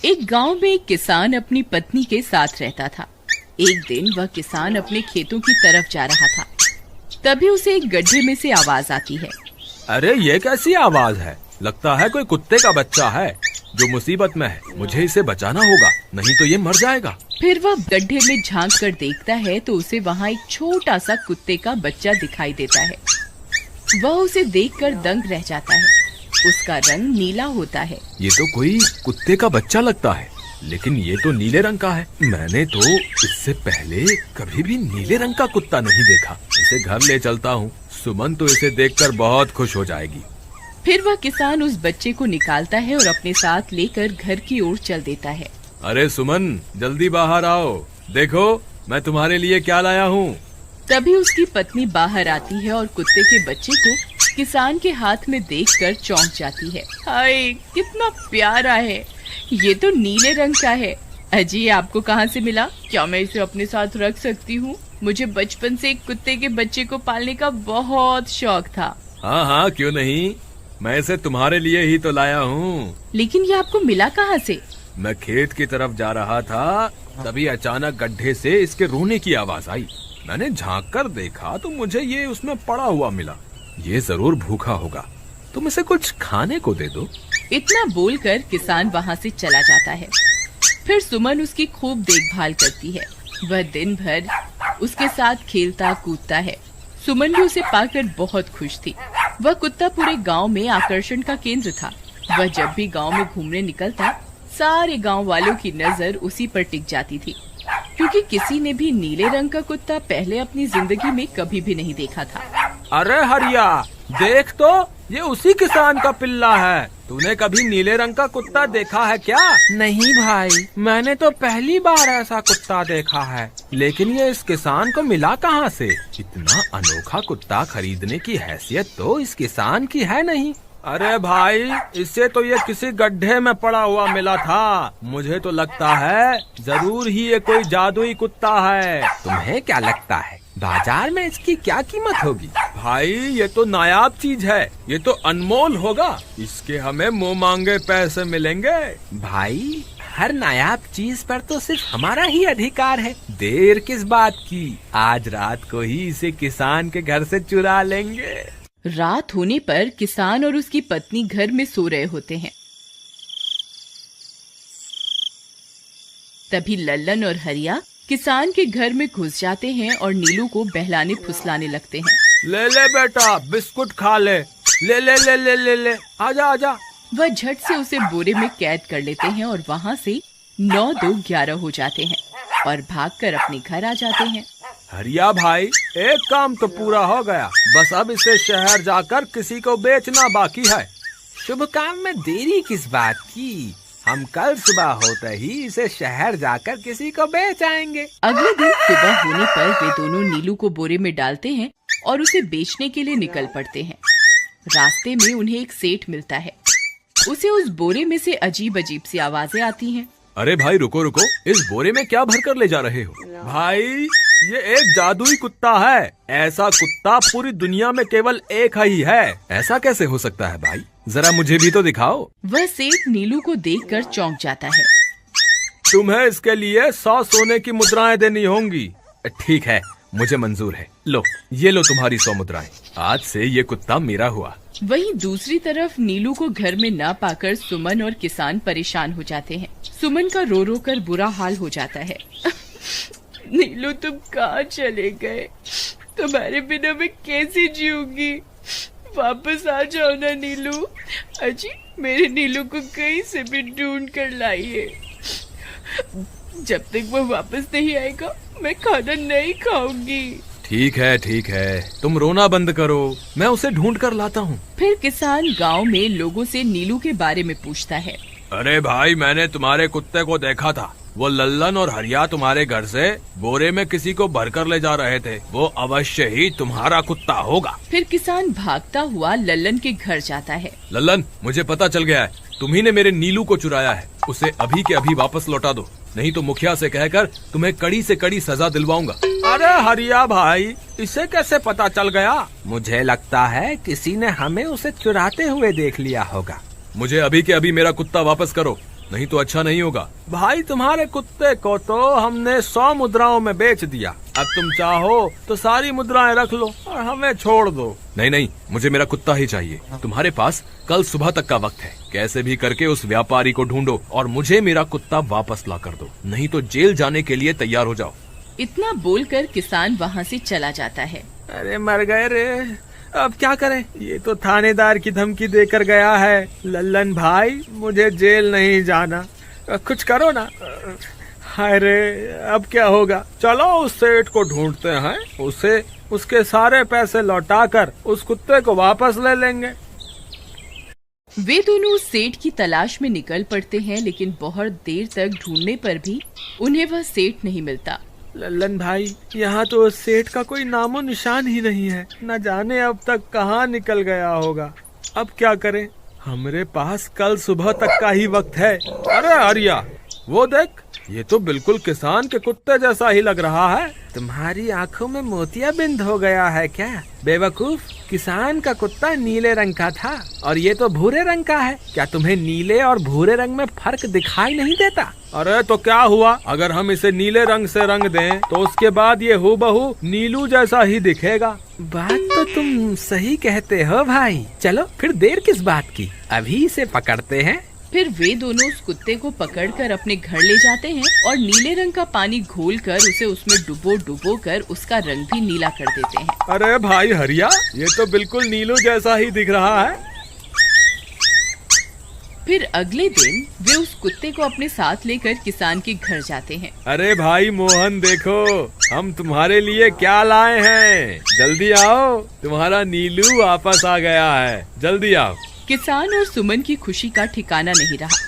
एक गांव में एक किसान अपनी पत्नी के साथ रहता था। एक दिन वह किसान अपने खेतों की तरफ जा रहा था। तभी उसे एक गड्ढे में से आवाज आती है। अरे ये कैसी आवाज है? लगता है कोई कुत्ते का बच्चा है जो मुसीबत में है। मुझे इसे बचाना होगा, नहीं तो ये मर जाएगा। फिर वह गड्ढे में झांक कर देखता है तो उसे वहाँ एक छोटा सा कुत्ते का बच्चा दिखाई देता है। वह उसे देखकर दंग रह जाता है। उसका रंग नीला होता है। ये तो कोई कुत्ते का बच्चा लगता है, लेकिन ये तो नीले रंग का है। मैंने तो इससे पहले कभी भी नीले रंग का कुत्ता नहीं देखा। इसे घर ले चलता हूँ, सुमन तो इसे देखकर बहुत खुश हो जाएगी। फिर वह किसान उस बच्चे को निकालता है और अपने साथ लेकर घर की ओर चल देता है। अरे सुमन, जल्दी बाहर आओ, देखो मैं तुम्हारे लिए क्या लाया हूँ। तभी उसकी पत्नी बाहर आती है और कुत्ते के बच्चे को किसान के हाथ में देखकर चौंक जाती है। हाय, कितना प्यारा है, ये तो नीले रंग का है। अजी, ये आपको कहाँ से मिला? क्या मैं इसे अपने साथ रख सकती हूँ? मुझे बचपन से एक कुत्ते के बच्चे को पालने का बहुत शौक था। हाँ हाँ, क्यों नहीं, मैं इसे तुम्हारे लिए ही तो लाया हूँ। लेकिन ये आपको मिला कहाँ से? मैं खेत की तरफ जा रहा था, तभी अचानक गड्ढे से इसके रोने की आवाज आई। मैंने झांक कर देखा तो मुझे ये उसमें पड़ा हुआ मिला। ये जरूर भूखा होगा, तुम इसे कुछ खाने को दे दो। इतना बोलकर किसान वहाँ से चला जाता है। फिर सुमन उसकी खूब देखभाल करती है। वह दिन भर उसके साथ खेलता कूदता है। सुमन भी उसे पाकर बहुत खुश थी। वह कुत्ता पूरे गांव में आकर्षण का केंद्र था। वह जब भी गांव में घूमने निकलता, सारे गांव वालों की नजर उसी पर टिक जाती थी, क्योंकि किसी ने भी नीले रंग का कुत्ता पहले अपनी जिंदगी में कभी भी नहीं देखा था। अरे हरिया, देख तो, ये उसी किसान का पिल्ला है। तूने कभी नीले रंग का कुत्ता देखा है क्या? नहीं भाई, मैंने तो पहली बार ऐसा कुत्ता देखा है। लेकिन ये इस किसान को मिला कहाँ से? इतना अनोखा कुत्ता खरीदने की हैसियत तो इस किसान की है नहीं। अरे भाई, इससे तो ये किसी गड्ढे में पड़ा हुआ मिला था। मुझे तो लगता है जरूर ही ये कोई जादुई कुत्ता है। तुम्हें क्या लगता है बाजार में इसकी क्या कीमत होगी? भाई, ये तो नायाब चीज है, ये तो अनमोल होगा। इसके हमें मुंह मांगे पैसे मिलेंगे। भाई, हर नायाब चीज पर तो सिर्फ हमारा ही अधिकार है। देर किस बात की, आज रात को ही इसे किसान के घर से चुरा लेंगे। रात होने पर किसान और उसकी पत्नी घर में सो रहे होते हैं। तभी लल्लन और हरिया किसान के घर में घुस जाते हैं और नीलू को बहलाने फुसलाने लगते हैं। ले ले बेटा, बिस्कुट खा ले। ले ले ले ले ले ले, आजा आजा। वह झट से उसे बोरे में कैद कर लेते हैं और वहाँ से 9-2-11 हो जाते हैं और भागकर अपने घर आ जाते हैं। हरिया भाई, एक काम तो पूरा हो गया, बस अब इसे शहर जाकर किसी को बेचना बाकी है। शुभ काम में देरी किस बात की, हम कल सुबह होते ही इसे शहर जाकर किसी को बेच आएंगे। अगले दिन सुबह होने पर वे दोनों नीलू को बोरे में डालते हैं और उसे बेचने के लिए निकल पड़ते हैं। रास्ते में उन्हें एक सेठ मिलता है। उसे उस बोरे में से अजीब अजीब सी आवाजें आती हैं। अरे भाई, रुको रुको, इस बोरे में क्या भर कर ले जा रहे हो? भाई, ये एक जादुई कुत्ता है। ऐसा कुत्ता पूरी दुनिया में केवल एक ही है। ऐसा कैसे हो सकता है भाई? जरा मुझे भी तो दिखाओ। वह सेठ नीलू को देखकर चौंक जाता है। तुम्हें इसके लिए 100 सोने की मुद्राएं देनी होंगी। ठीक है, मुझे मंजूर है। लो, ये लो तुम्हारी 100 मुद्राएं। आज से ये कुत्ता मेरा हुआ। वहीं दूसरी तरफ नीलू को घर में न पाकर सुमन और किसान परेशान हो जाते हैं। सुमन का रो रो कर बुरा हाल हो जाता है। नीलू, तुम कहाँ चले गए? तुम्हारे बिना मैं कैसे जीऊंगी? वापस आ जाओ ना नीलू। अजी, मेरे नीलू को कहीं से भी ढूंढ कर लाइए। जब तक वो वापस नहीं आएगा, मैं खाना नहीं खाऊंगी। ठीक है, तुम रोना बंद करो, मैं उसे ढूंढ कर लाता हूँ। फिर किसान गांव में लोगों से नीलू के बारे में पूछता है। अरे भाई, मैंने तुम्हारे कुत्ते को देखा था। वो लल्लन और हरिया तुम्हारे घर से बोरे में किसी को भरकर ले जा रहे थे। वो अवश्य ही तुम्हारा कुत्ता होगा। फिर किसान भागता हुआ लल्लन के घर जाता है। लल्लन, मुझे पता चल गया है, तुम्ही ने मेरे नीलू को चुराया है। उसे अभी के अभी वापस लौटा दो, नहीं तो मुखिया से कहकर तुम्हें कड़ी से कड़ी सजा दिलवाऊंगा। अरे हरिया भाई, इसे कैसे पता चल गया? मुझे लगता है किसी ने हमें उसे चुराते हुए देख लिया होगा। मुझे अभी के अभी मेरा कुत्ता वापस करो, नहीं तो अच्छा नहीं होगा। भाई तुम्हारे कुत्ते को तो हमने 100 मुद्राओं में बेच दिया, अब तुम चाहो तो सारी मुद्राएं रख लो और हमें छोड़ दो। नहीं नहीं, मुझे मेरा कुत्ता ही चाहिए। तुम्हारे पास कल सुबह तक का वक्त है, कैसे भी करके उस व्यापारी को ढूंढो और मुझे मेरा कुत्ता वापस ला कर दो, नहीं तो जेल जाने के लिए तैयार हो जाओ। इतना बोलकर किसान वहाँ से चला जाता है। अरे मर गए रे, अब क्या करें, ये तो थानेदार की धमकी देकर गया है। लल्लन भाई, मुझे जेल नहीं जाना, कुछ करो ना। हाय रे, अब क्या होगा। चलो उस सेठ को ढूंढते हैं, उसे उसके सारे पैसे लौटाकर उस कुत्ते को वापस ले लेंगे। वे दोनों उस सेठ की तलाश में निकल पड़ते हैं, लेकिन बहुत देर तक ढूंढने पर भी उन्हें वह सेठ नहीं मिलता। लल्लन भाई, यहाँ तो उस सेठ का कोई नामो निशान ही नहीं है, न जाने अब तक कहाँ निकल गया होगा। अब क्या करें, हमारे पास कल सुबह तक का ही वक्त है। अरे आर्या, वो देख, ये तो बिल्कुल किसान के कुत्ते जैसा ही लग रहा है। तुम्हारी आंखों में मोतियाबिंद हो गया है क्या बेवकूफ? किसान का कुत्ता नीले रंग का था और ये तो भूरे रंग का है। क्या तुम्हें नीले और भूरे रंग में फर्क दिखाई नहीं देता? अरे तो क्या हुआ, अगर हम इसे नीले रंग से रंग दें तो उसके बाद ये हूबहू नीलू जैसा ही दिखेगा। बात तो तुम सही कहते हो भाई। चलो फिर देर किस बात की, अभी इसे पकड़ते हैं। फिर वे दोनों उस कुत्ते को पकड़कर अपने घर ले जाते हैं और नीले रंग का पानी घोलकर उसे उसमें डुबो कर उसका रंग भी नीला कर देते हैं। अरे भाई हरिया, ये तो बिल्कुल नीलू जैसा ही दिख रहा है। फिर अगले दिन वे उस कुत्ते को अपने साथ लेकर किसान के घर जाते हैं। अरे भाई मोहन, देखो हम तुम्हारे लिए क्या लाए हैं, जल्दी आओ, तुम्हारा नीलू वापस आ गया है, जल्दी आओ। किसान और सुमन की खुशी का ठिकाना नहीं रहा।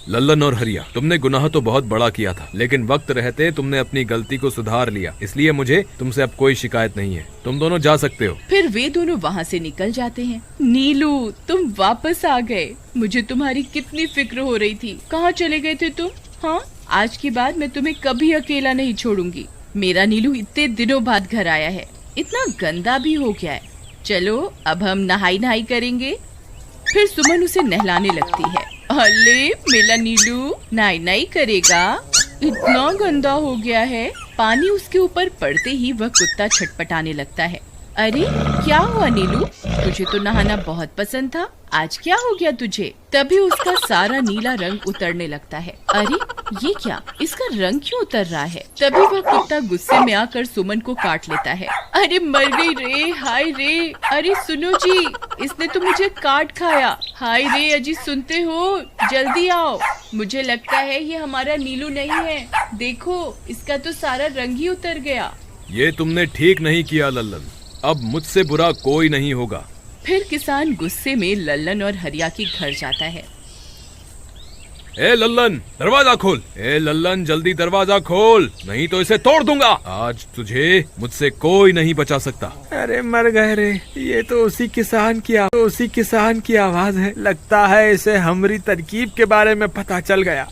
लल्लन और हरिया, तुमने गुनाह तो बहुत बड़ा किया था, लेकिन वक्त रहते तुमने अपनी गलती को सुधार लिया, इसलिए मुझे तुमसे अब कोई शिकायत नहीं है। तुम दोनों जा सकते हो। फिर वे दोनों वहाँ से निकल जाते हैं। नीलू, तुम वापस आ गए, मुझे तुम्हारी कितनी फिक्र हो रही थी। कहाँ चले गए थे तुम? हाँ, आज के बाद मैं तुम्हें कभी अकेला नहीं छोड़ूंगी। मेरा नीलू इतने दिनों बाद घर आया है, इतना गंदा भी हो गया है। चलो अब हम नहाई करेंगे। फिर सुमन उसे नहलाने लगती है। अले मेरा नीलू नहाई करेगा, इतना गंदा हो गया है। पानी उसके ऊपर पड़ते ही वह कुत्ता छटपटाने लगता है। अरे क्या हुआ नीलू, तुझे तो नहाना बहुत पसंद था, आज क्या हो गया तुझे? तभी उसका सारा नीला रंग उतरने लगता है। अरे ये क्या, इसका रंग क्यों उतर रहा है? तभी वह कुत्ता गुस्से में आकर सुमन को काट लेता है। अरे मर गई रे, हाय रे। अरे सुनो जी, इसने तो मुझे काट खाया। हाय रे अजी, सुनते हो? जल्दी आओ, मुझे लगता है ये हमारा नीलू नहीं है। देखो, इसका तो सारा रंग ही उतर गया। ये तुमने ठीक नहीं किया लल्लन, अब मुझसे बुरा कोई नहीं होगा। फिर किसान गुस्से में लल्लन और हरिया के घर जाता है। ए लल्लन, दरवाजा खोल। ए लल्लन, जल्दी दरवाजा खोल, नहीं तो इसे तोड़ दूंगा। आज तुझे मुझसे कोई नहीं बचा सकता। अरे मर गए रे, ये तो उसी किसान की आवाज है। लगता है इसे हमारी तरकीब के बारे में पता चल गया।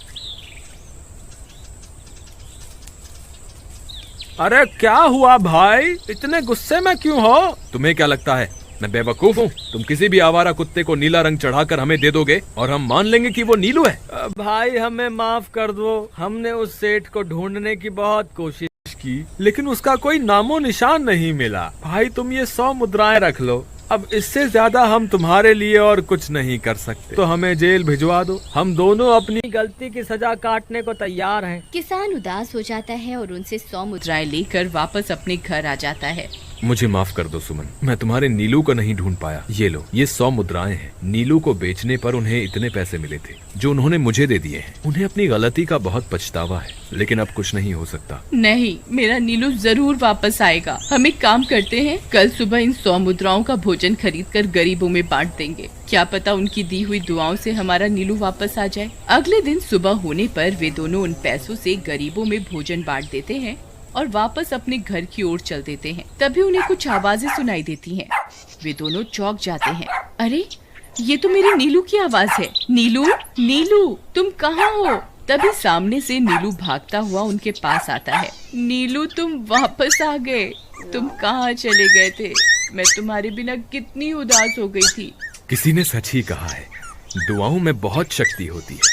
अरे क्या हुआ भाई, इतने गुस्से में क्यों हो? तुम्हें क्या लगता है मैं बेवकूफ हूँ? तुम किसी भी आवारा कुत्ते को नीला रंग चढ़ाकर हमें दे दोगे और हम मान लेंगे कि वो नीलू है? भाई हमें माफ कर दो, हमने उस सेठ को ढूंढने की बहुत कोशिश की, लेकिन उसका कोई नामो निशान नहीं मिला। भाई तुम ये 100 मुद्राएं रख लो, अब इससे ज्यादा हम तुम्हारे लिए और कुछ नहीं कर सकते, तो हमें जेल भिजवा दो। हम दोनों अपनी गलती की सजा काटने को तैयार हैं। किसान उदास हो जाता है और उनसे 100 मुद्राएं लेकर वापस अपने घर आ जाता है। मुझे माफ कर दो सुमन, मैं तुम्हारे नीलू को नहीं ढूंढ पाया। ये लो, ये 100 मुद्राएं हैं। नीलू को बेचने पर उन्हें इतने पैसे मिले थे जो उन्होंने मुझे दे दिए हैं। उन्हें अपनी गलती का बहुत पछतावा है, लेकिन अब कुछ नहीं हो सकता। नहीं, मेरा नीलू जरूर वापस आएगा। हम एक काम करते हैं, कल सुबह इन 100 मुद्राओं का भोजन खरीदकर गरीबों में बांट देंगे। क्या पता उनकी दी हुई दुआओं से हमारा नीलू वापस आ जाए। अगले दिन सुबह होने पर वे दोनों उन पैसों से गरीबों में भोजन बांट देते हैं और वापस अपने घर की ओर चल देते हैं। तभी उन्हें कुछ आवाजें सुनाई देती हैं। वे दोनों चौंक जाते हैं। अरे ये तो मेरे नीलू की आवाज है। नीलू, नीलू तुम कहाँ हो? तभी सामने से नीलू भागता हुआ उनके पास आता है। नीलू तुम वापस आ गए, तुम कहाँ चले गए थे? मैं तुम्हारे बिना कितनी उदास हो गई थी। किसी ने सच ही कहा है, दुआओं में बहुत शक्ति होती है।